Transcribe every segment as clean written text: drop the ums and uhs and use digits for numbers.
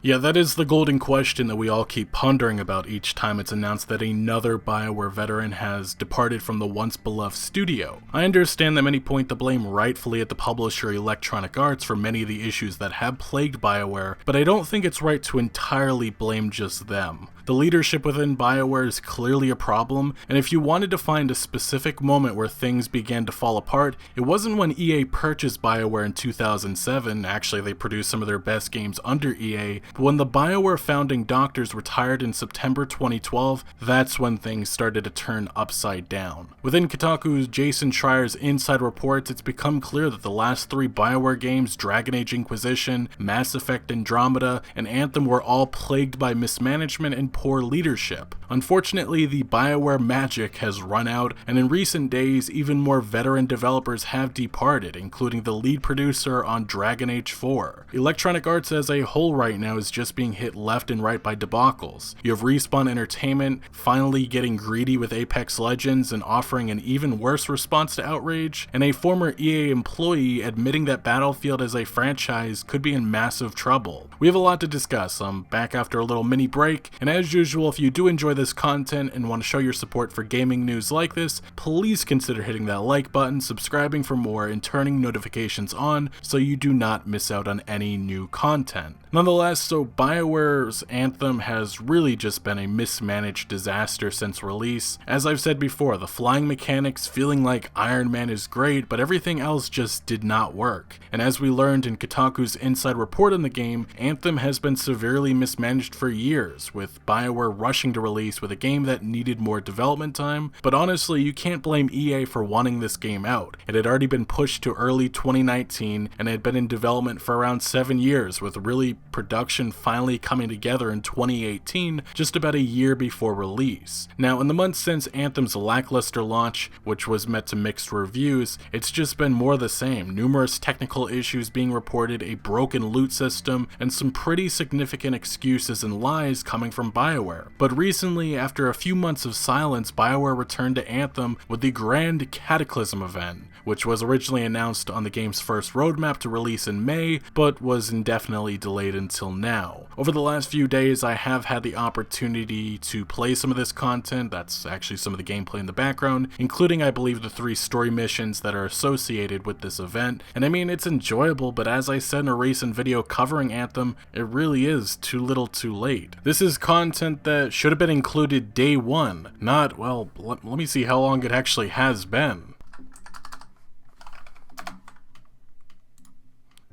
Yeah, that is the golden question that we all keep pondering about each time it's announced that another BioWare veteran has departed from the once beloved studio. I understand that many point the blame rightfully at the publisher Electronic Arts for many of the issues that have plagued BioWare, but I don't think it's right to entirely blame just them. The leadership within BioWare is clearly a problem, and if you wanted to find a specific moment where things began to fall apart, it wasn't when EA purchased BioWare in 2007, actually they produced some of their best games under EA, but when the BioWare founding doctors retired in September 2012, that's when things started to turn upside down. Within Kotaku's Jason Schreier's inside reports, it's become clear that the last three BioWare games, Dragon Age Inquisition, Mass Effect Andromeda, and Anthem were all plagued by mismanagement and poor leadership. Unfortunately, the BioWare magic has run out, and in recent days, even more veteran developers have departed, including the lead producer on Dragon Age 4. Electronic Arts as a whole right now is just being hit left and right by debacles. You have Respawn Entertainment finally getting greedy with Apex Legends and offering an even worse response to Outrage, and a former EA employee admitting that Battlefield as a franchise could be in massive trouble. We have a lot to discuss. I'm back after a little mini break, and as usual, if you do enjoy this content and want to show your support for gaming news like this, please consider hitting that like button, subscribing for more, and turning notifications on so you do not miss out on any new content. Nonetheless, so BioWare's Anthem has really just been a mismanaged disaster since release. As I've said before, the flying mechanics, feeling like Iron Man is great, but everything else just did not work. And as we learned in Kotaku's inside report on the game, Anthem has been severely mismanaged for years, with BioWare rushing to release with a game that needed more development time. But honestly, you can't blame EA for wanting this game out. It had already been pushed to early 2019 and had been in development for around 7 years, with really production finally coming together in 2018, just about a year before release. Now, in the months since Anthem's lackluster launch, which was met to mixed reviews, it's just been more of the same. Numerous technical issues being reported, a broken loot system, and some pretty significant excuses and lies coming from BioWare. But recently, after a few months of silence, BioWare returned to Anthem with the Grand Cataclysm event, which was originally announced on the game's first roadmap to release in May, but was indefinitely delayed until now. Over the last few days, I have had the opportunity to play some of this content. That's actually some of the gameplay in the background, including, I believe, the 3 story missions that are associated with this event. And I mean, it's enjoyable, but as I said in a recent video covering Anthem, it really is too little too late. This is content that should have been included day one, not, well, let me see how long it actually has been.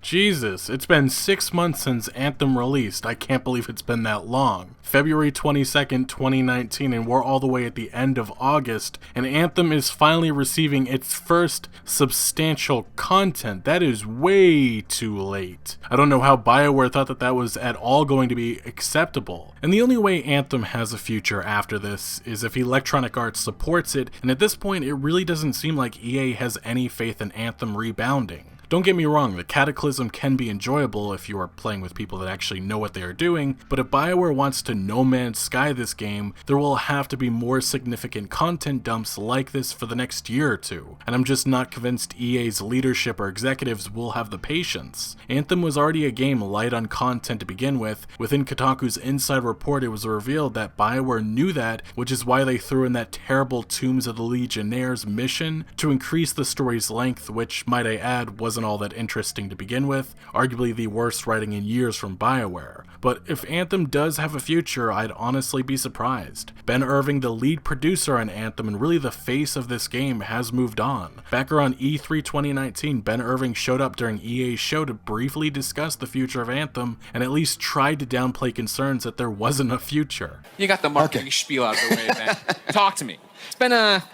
Jesus, it's been 6 months since Anthem released. I can't believe it's been that long. February 22nd, 2019, and we're all the way at the end of August, and Anthem is finally receiving its first substantial content. That is way too late. I don't know how BioWare thought that that was at all going to be acceptable. And the only way Anthem has a future after this is if Electronic Arts supports it, and at this point it really doesn't seem like EA has any faith in Anthem rebounding. Don't get me wrong, the Cataclysm can be enjoyable if you are playing with people that actually know what they are doing, but if BioWare wants to No Man's Sky this game, there will have to be more significant content dumps like this for the next year or two, and I'm just not convinced EA's leadership or executives will have the patience. Anthem was already a game light on content to begin with. Within Kotaku's inside report, it was revealed that BioWare knew that, which is why they threw in that terrible Tombs of the Legionnaires mission to increase the story's length, which, might I add, wasn't all that interesting to begin with, arguably the worst writing in years from BioWare. But if Anthem does have a future, I'd honestly be surprised. Ben Irving, the lead producer on Anthem and really the face of this game, has moved on. Back around E3 2019, Ben Irving showed up during EA's show to briefly discuss the future of Anthem and at least tried to downplay concerns that there wasn't a future. You got the marketing spiel out of the way, man. Talk to me. It's been a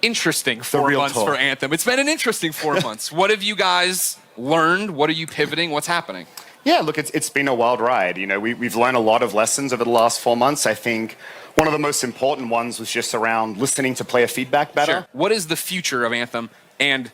interesting 4 months for Anthem. It's been an interesting 4 months. What have you guys learned? What are you pivoting? What's happening? Yeah, look, it's been a wild ride. You know, we've learned a lot of lessons over the last 4 months. I think one of the most important ones was just around listening to player feedback better. Sure. What is the future of Anthem? And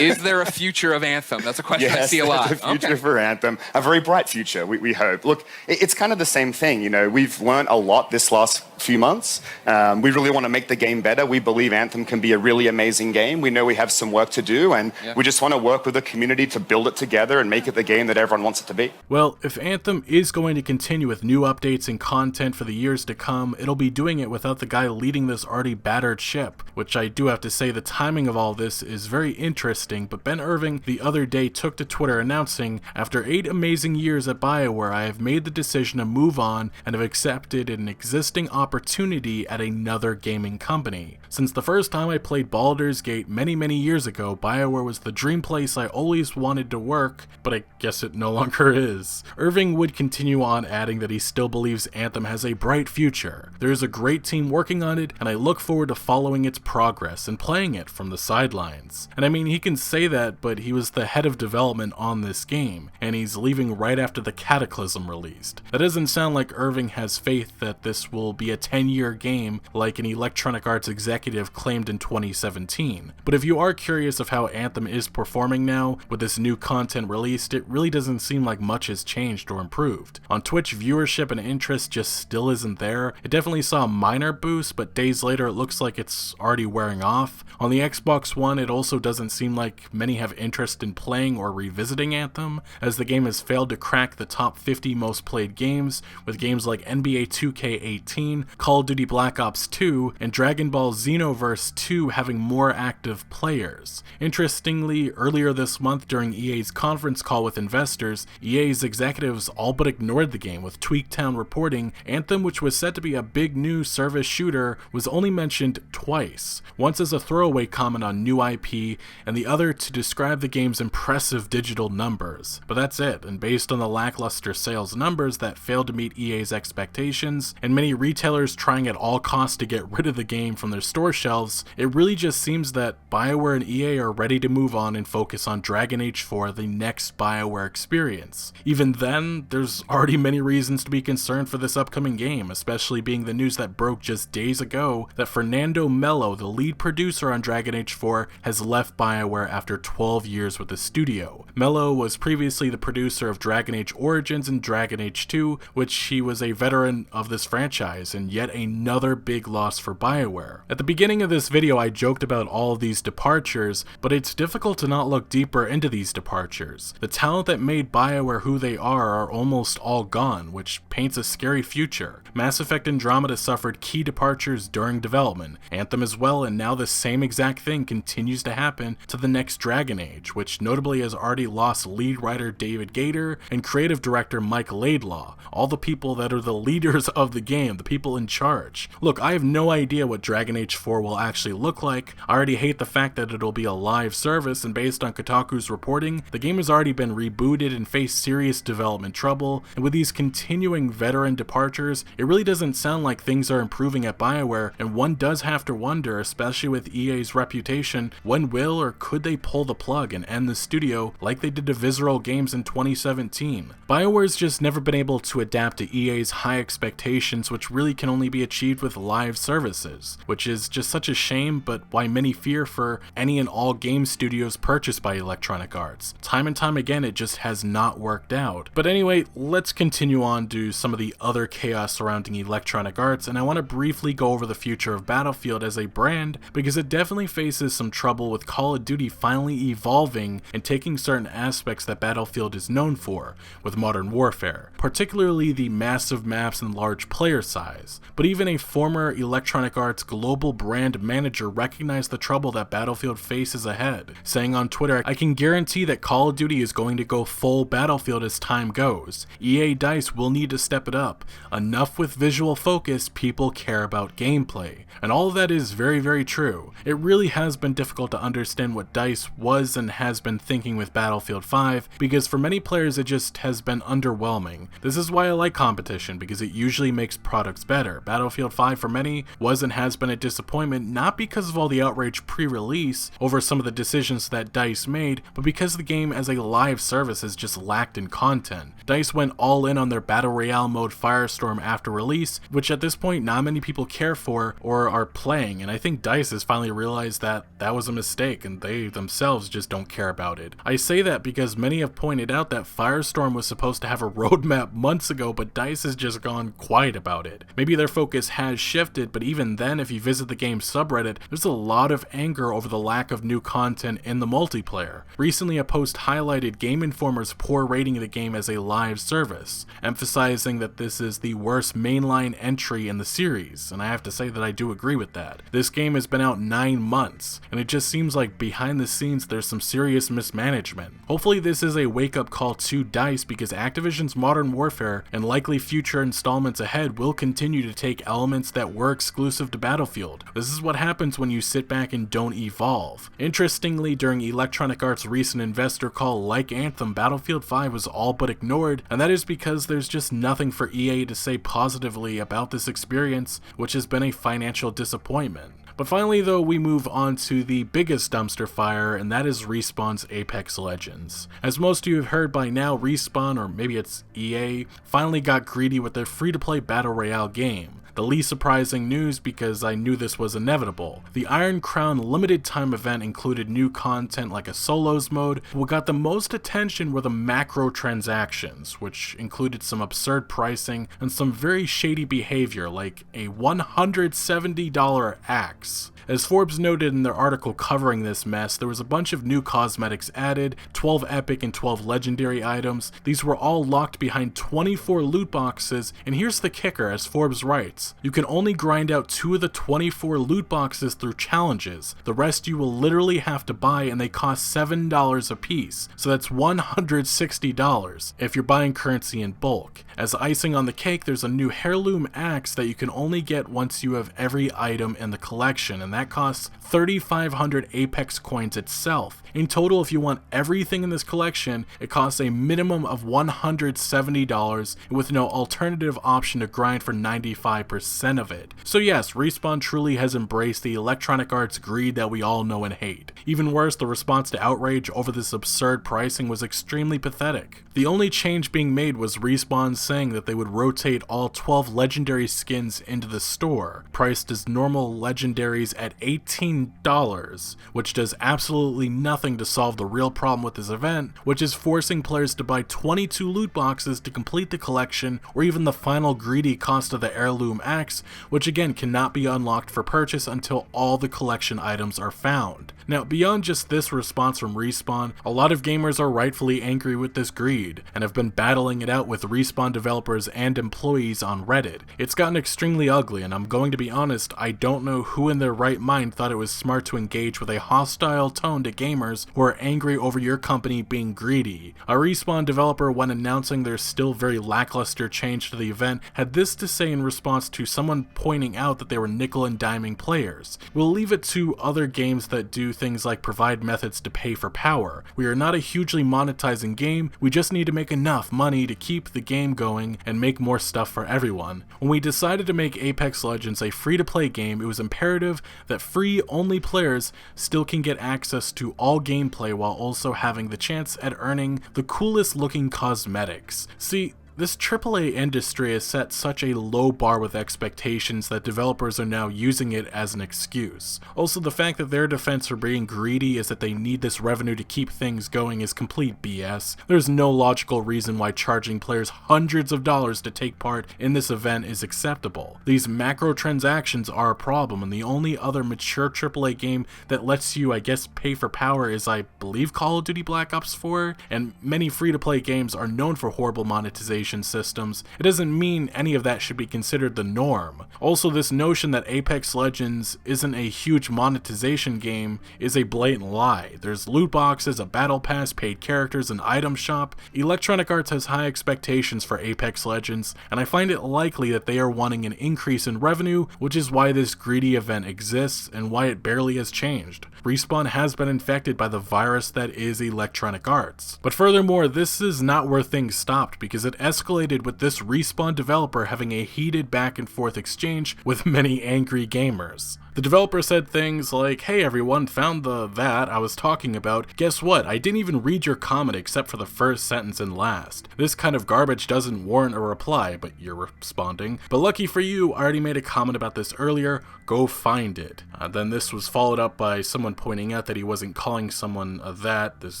Is there a future of Anthem? That's a question I see a lot. Yes, a future for Anthem. A very bright future, we hope. Look, it's kind of the same thing. You know, we've learned a lot this last few months. We really want to make the game better. We believe Anthem can be a really amazing game. We know we have some work to do, and we just want to work with the community to build it together and make it the game that everyone wants it to be. Well, if Anthem is going to continue with new updates and content for the years to come, it'll be doing it without the guy leading this already battered ship, which I do have to say the timing of all this is very interesting. But Ben Irving the other day took to Twitter announcing, "After 8 amazing years at BioWare, I have made the decision to move on and have accepted an existing opportunity at another gaming company. Since the first time I played Baldur's Gate many years ago, BioWare was the dream place I always wanted to work, but I guess it no longer is." Irving would continue on, adding that he still believes Anthem has a bright future. There is a great team working on it, and I look forward to following its progress and playing it from the sidelines. And I mean, he can say that, but he was the head of development on this game, and he's leaving right after the Cataclysm released. That doesn't sound like Irving has faith that this will be a 10-year game like an Electronic Arts executive claimed in 2017. But if you are curious of how Anthem is performing now, with this new content released, it really doesn't seem like much has changed or improved. On Twitch, viewership and interest just still isn't there. It definitely saw a minor boost, but days later it looks like it's already wearing off. On the Xbox One, it also doesn't seem like many have interest in playing or revisiting Anthem, as the game has failed to crack the top 50 most played games, with games like NBA 2K18, Call of Duty Black Ops 2, and Dragon Ball Xenoverse 2 having more active players. Interestingly, earlier this month during EA's conference call with investors, EA's executives all but ignored the game, with Tweaktown reporting Anthem, which was said to be a big new service shooter, was only mentioned twice, once as a throwaway comment on new IP, and the other to describe the game's impressive digital numbers. But that's it, and based on the lackluster sales numbers that failed to meet EA's expectations, and many retailers trying at all costs to get rid of the game from their store shelves, it really just seems that BioWare and EA are ready to move on and focus on Dragon Age 4, the next BioWare experience. Even then, there's already many reasons to be concerned for this upcoming game, especially being the news that broke just days ago that Fernando Mello, the lead producer on Dragon Age 4, has left BioWare after 12 years with the studio. Mello was previously the producer of Dragon Age Origins and Dragon Age 2, which he was a veteran of this franchise, and yet another big loss for BioWare. At the beginning of this video, I joked about all of these departures, but it's difficult to not look deeper into these departures. The talent that made BioWare who they are almost all gone, which paints a scary future. Mass Effect Andromeda suffered key departures during development, Anthem as well, and now the same exact thing continues to happen to the next Dragon Age, which notably has already lost lead writer David Gator and creative director Mike Laidlaw, all the people that are the leaders of the game, the people in charge. Look, I have no idea what Dragon Age 4 will actually look like. I already hate the fact that it'll be a live service, and based on Kotaku's reporting, the game has already been rebooted and faced serious development trouble, and with these continuing veteran departures, it really doesn't sound like things are improving at BioWare, and one does have to wonder, especially with EA's reputation, when will or could they pull the plug and end the studio like they did to Visceral Games in 2017. BioWare's just never been able to adapt to EA's high expectations, which really can only be achieved with live services, which is just such a shame, but why many fear for any and all game studios purchased by Electronic Arts. Time and time again, it just has not worked out. But anyway, let's continue on to some of the other chaos surrounding Electronic Arts, and I want to briefly go over the future of Battlefield as a brand, because it definitely faces some trouble with Call of Duty finally evolving and taking certain aspects that Battlefield is known for, with Modern Warfare, particularly the massive maps and large player size. But even a former Electronic Arts global brand manager recognized the trouble that Battlefield faces ahead, saying on Twitter, "I can guarantee that Call of Duty is going to go full Battlefield as time goes. EA DICE will need to step it up. Enough with visual focus, people care about gameplay." And all of that is very true. It really has been difficult to understand what DICE was and has been thinking with Battlefield 5, because for many players it just has been underwhelming. This is why I like competition, because it usually makes products better. Battlefield 5 for many was and has been a disappointment, not because of all the outrage pre-release over some of the decisions that DICE made, but because the game as a live service has just lacked in content. DICE went all in on their Battle Royale mode Firestorm after release, which at this point not many people care for or are playing, and I think DICE has finally realized that that was a mistake, and they EA themselves just don't care about it. I say that because many have pointed out that Firestorm was supposed to have a roadmap months ago, but DICE has just gone quiet about it. Maybe their focus has shifted, but even then, if you visit the game's subreddit, there's a lot of anger over the lack of new content in the multiplayer. Recently, a post highlighted Game Informer's poor rating of the game as a live service, emphasizing that this is the worst mainline entry in the series, and I have to say that I do agree with that. This game has been out 9 months, and it just seems like behind the scenes there's some serious mismanagement. Hopefully this is a wake-up call to DICE, because Activision's Modern Warfare and likely future installments ahead will continue to take elements that were exclusive to Battlefield. This is what happens when you sit back and don't evolve. Interestingly, during Electronic Arts' recent investor call, like Anthem, Battlefield 5 was all but ignored, and that is because there's just nothing for EA to say positively about this experience, which has been a financial disappointment. But finally though, we move on to the biggest dumpster fire, and that is Respawn's Apex Legends. As most of you have heard by now, Respawn, or maybe it's EA, finally got greedy with their free-to-play battle royale game. The least surprising news, because I knew this was inevitable. The Iron Crown limited time event included new content like a solos mode. What got the most attention were the macro transactions, which included some absurd pricing and some very shady behavior, like a $170 axe. As Forbes noted in their article covering this mess, there was a bunch of new cosmetics added, 12 epic and 12 legendary items. These were all locked behind 24 loot boxes, and here's the kicker, as Forbes writes, you can only grind out 2 of the 24 loot boxes through challenges. The rest you will literally have to buy, and they cost $7 a piece, so that's $160 if you're buying currency in bulk. As icing on the cake, there's a new heirloom axe that you can only get once you have every item in the collection, and that costs 3,500 Apex coins itself. In total, if you want everything in this collection, it costs a minimum of $170 with no alternative option to grind for 95% of it. So yes, Respawn truly has embraced the Electronic Arts greed that we all know and hate. Even worse, the response to outrage over this absurd pricing was extremely pathetic. The only change being made was Respawn saying that they would rotate all 12 legendary skins into the store, priced as normal legendaries at $18, which does absolutely nothing to solve the real problem with this event, which is forcing players to buy 22 loot boxes to complete the collection, or even the final greedy cost of the heirloom axe, which again cannot be unlocked for purchase until all the collection items are found. Now, beyond just this response from Respawn, a lot of gamers are rightfully angry with this greed, and have been battling it out with Respawn developers and employees on Reddit. It's gotten extremely ugly, and I'm going to be honest, I don't know who in their right mind thought it was smart to engage with a hostile tone to gamers who are angry over your company being greedy. A Respawn developer, when announcing their still very lackluster change to the event, had this to say in response to someone pointing out that they were nickel and diming players. We'll leave it to other games that do things like provide methods to pay for power. We are not a hugely monetizing game, we just need to make enough money to keep the game going and make more stuff for everyone. When we decided to make Apex Legends a free-to-play game, it was imperative that free-only players still can get access to all gameplay while also having the chance at earning the coolest looking cosmetics. See, this AAA industry has set such a low bar with expectations that developers are now using it as an excuse. Also, the fact that their defense for being greedy is that they need this revenue to keep things going is complete BS. There's no logical reason why charging players hundreds of dollars to take part in this event is acceptable. These macro transactions are a problem, and the only other mature AAA game that lets you, I guess, pay for power is, I believe, Call of Duty Black Ops 4, and many free-to-play games are known for horrible monetization systems. It doesn't mean any of that should be considered the norm. Also, this notion that Apex Legends isn't a huge monetization game is a blatant lie. There's loot boxes, a battle pass, paid characters, an item shop. Electronic Arts has high expectations for Apex Legends, and I find it likely that they are wanting an increase in revenue, which is why this greedy event exists and why it barely has changed. Respawn has been infected by the virus that is Electronic Arts. But furthermore, this is not where things stopped, because it escalated with this Respawn developer having a heated back and forth exchange with many angry gamers. The developer said things like, "Hey everyone, found that I was talking about. Guess what? I didn't even read your comment except for the first sentence and last. This kind of garbage doesn't warrant a reply," but you're responding. "But lucky for you, I already made a comment about this earlier. Go find it." Then this was followed up by someone pointing out that he wasn't calling someone that. This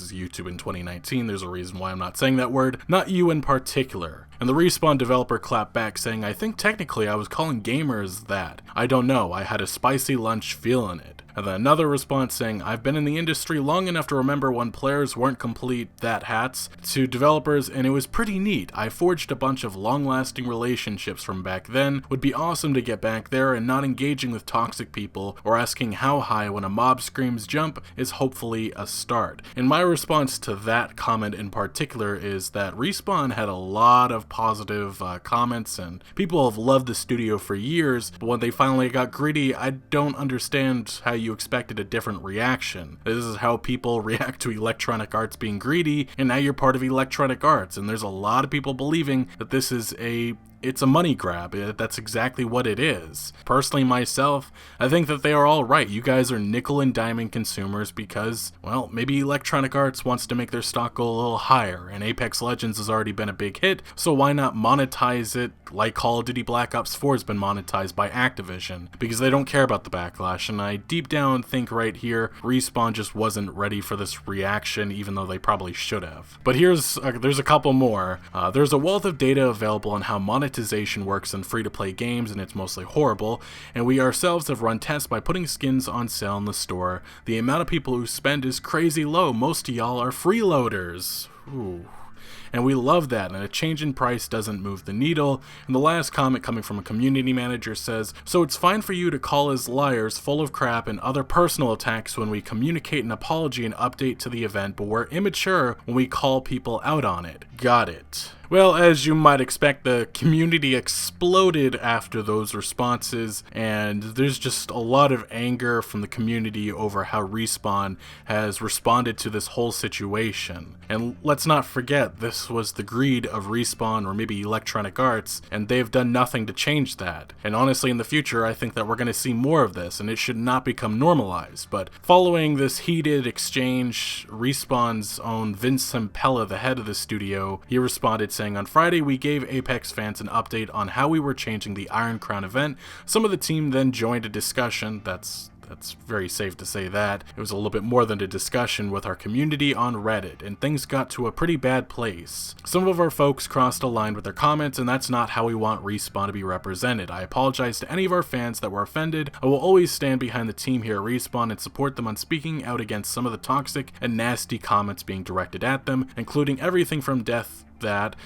is YouTube in 2019. There's a reason why I'm not saying that word. Not you in particular. And the Respawn developer clapped back saying, "I think technically I was calling gamers that. I don't know, I had a spicy lunch feeling it." And then another response saying, "I've been in the industry long enough to remember when players weren't complete that hats to developers, and it was pretty neat. I forged a bunch of long-lasting relationships from back then. Would be awesome to get back there, and not engaging with toxic people or asking how high when a mob screams jump is hopefully a start." And my response to that comment in particular is that Respawn had a lot of positive comments, and people have loved the studio for years, but when they finally got greedy, I don't understand how you expected a different reaction. This is how people react to Electronic Arts being greedy, and now you're part of Electronic Arts, and there's a lot of people believing that this is it's a money grab. That's exactly what it is. Personally, myself, I think that they are all right. You guys are nickel and diming consumers because, well, maybe Electronic Arts wants to make their stock go a little higher, and Apex Legends has already been a big hit, so why not monetize it like Call of Duty Black Ops 4 has been monetized by Activision? Because they don't care about the backlash, and I deep down think right here, Respawn just wasn't ready for this reaction, even though they probably should have. But there's a couple more. There's a wealth of data available on how monetization works in free-to-play games, and it's mostly horrible, and we ourselves have run tests by putting skins on sale in the store. The amount of people who spend is crazy low. Most of y'all are freeloaders. Ooh. And we love that, and a change in price doesn't move the needle. And the last comment coming from a community manager says, "So it's fine for you to call us liars, full of crap, and other personal attacks when we communicate an apology and update to the event, but we're immature when we call people out on it." Got it. Well, as you might expect, the community exploded after those responses, and there's just a lot of anger from the community over how Respawn has responded to this whole situation. And let's not forget, this was the greed of Respawn, or maybe Electronic Arts, and they've done nothing to change that. And honestly, in the future, I think that we're going to see more of this, and it should not become normalized. But following this heated exchange, Respawn's own Vince Zampella, the head of the studio, he responded saying, "On Friday, we gave Apex fans an update on how we were changing the Iron Crown event. Some of the team then joined a discussion." That's very safe to say that. It was a little bit more than a discussion with our community on Reddit, and things got to a pretty bad place. Some of our folks crossed a line with their comments, and that's not how we want Respawn to be represented. I apologize to any of our fans that were offended. I will always stand behind the team here at Respawn and support them on speaking out against some of the toxic and nasty comments being directed at them, including everything from death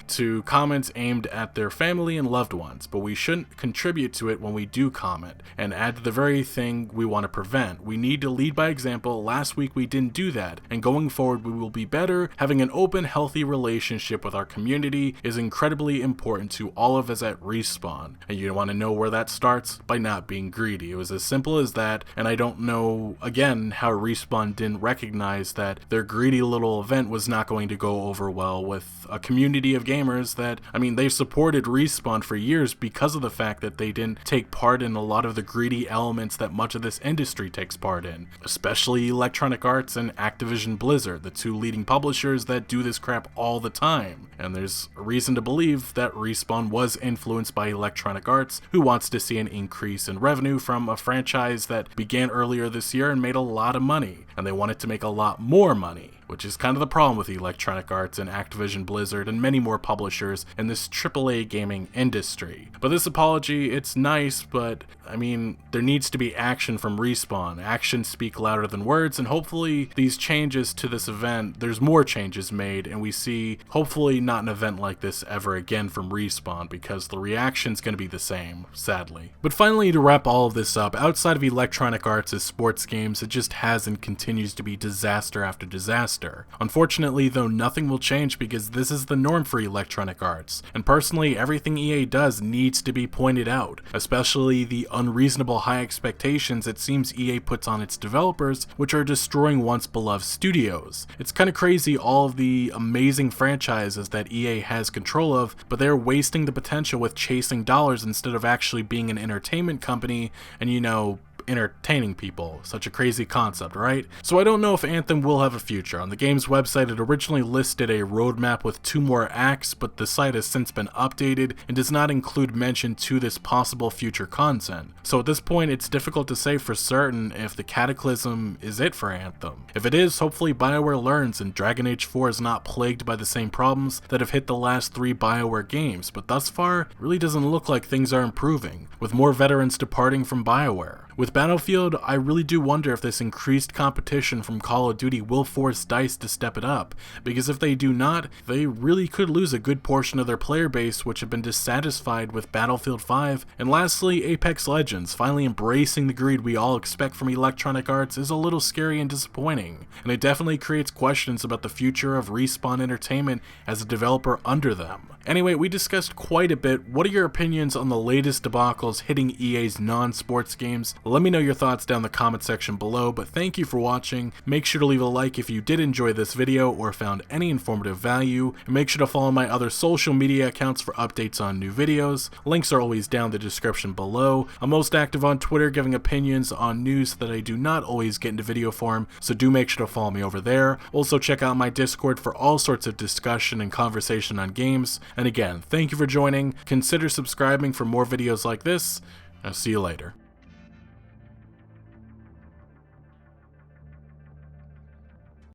to comments aimed at their family and loved ones, but we shouldn't contribute to it when we do comment and add to the very thing we want to prevent. We need to lead by example. Last week we didn't do that, and going forward we will be better. Having an open, healthy relationship with our community is incredibly important to all of us at Respawn, and you want to know where that starts? By not being greedy. It was as simple as that, and I don't know, again, how Respawn didn't recognize that their greedy little event was not going to go over well with a community of gamers that, I mean, they've supported Respawn for years because of the fact that they didn't take part in a lot of the greedy elements that much of this industry takes part in, especially Electronic Arts and Activision Blizzard, the two leading publishers that do this crap all the time. And there's a reason to believe that Respawn was influenced by Electronic Arts, who wants to see an increase in revenue from a franchise that began earlier this year and made a lot of money, and they wanted to make a lot more money, which is kind of the problem with Electronic Arts and Activision Blizzard and many more publishers in this AAA gaming industry. But this apology, it's nice, but I mean, there needs to be action from Respawn. Actions speak louder than words, and hopefully these changes to this event, there's more changes made, and we see, hopefully, not an event like this ever again from Respawn, because the reaction's going to be the same, sadly. But finally, to wrap all of this up, outside of Electronic Arts' sports games, it just has and continues to be disaster after disaster. Unfortunately, though, nothing will change because this is the norm for Electronic Arts, and personally, everything EA does needs to be pointed out, especially the unreasonable high expectations it seems EA puts on its developers, which are destroying once beloved studios. It's kind of crazy, all of the amazing franchises that EA has control of, but they're wasting the potential with chasing dollars instead of actually being an entertainment company and, you know, entertaining people. Such a crazy concept, right? So I don't know if Anthem will have a future. On the game's website, it originally listed a roadmap with 2 more acts, but the site has since been updated and does not include mention to this possible future content. So at this point, it's difficult to say for certain if the Cataclysm is it for Anthem. If it is, hopefully BioWare learns and Dragon Age 4 is not plagued by the same problems that have hit the last 3 BioWare games, but thus far, it really doesn't look like things are improving, with more veterans departing from BioWare. With Battlefield, I really do wonder if this increased competition from Call of Duty will force DICE to step it up, because if they do not, they really could lose a good portion of their player base which have been dissatisfied with Battlefield 5. And lastly, Apex Legends finally embracing the greed we all expect from Electronic Arts is a little scary and disappointing, and it definitely creates questions about the future of Respawn Entertainment as a developer under them. Anyway, we discussed quite a bit. What are your opinions on the latest debacles hitting EA's non-sports games? Let me know your thoughts down in the comment section below, but thank you for watching. Make sure to leave a like if you did enjoy this video or found any informative value, and make sure to follow my other social media accounts for updates on new videos. Links are always down in the description below. I'm most active on Twitter, giving opinions on news that I do not always get into video form, so do make sure to follow me over there. Also check out my Discord for all sorts of discussion and conversation on games. And again, thank you for joining. Consider subscribing for more videos like this. I'll see you later.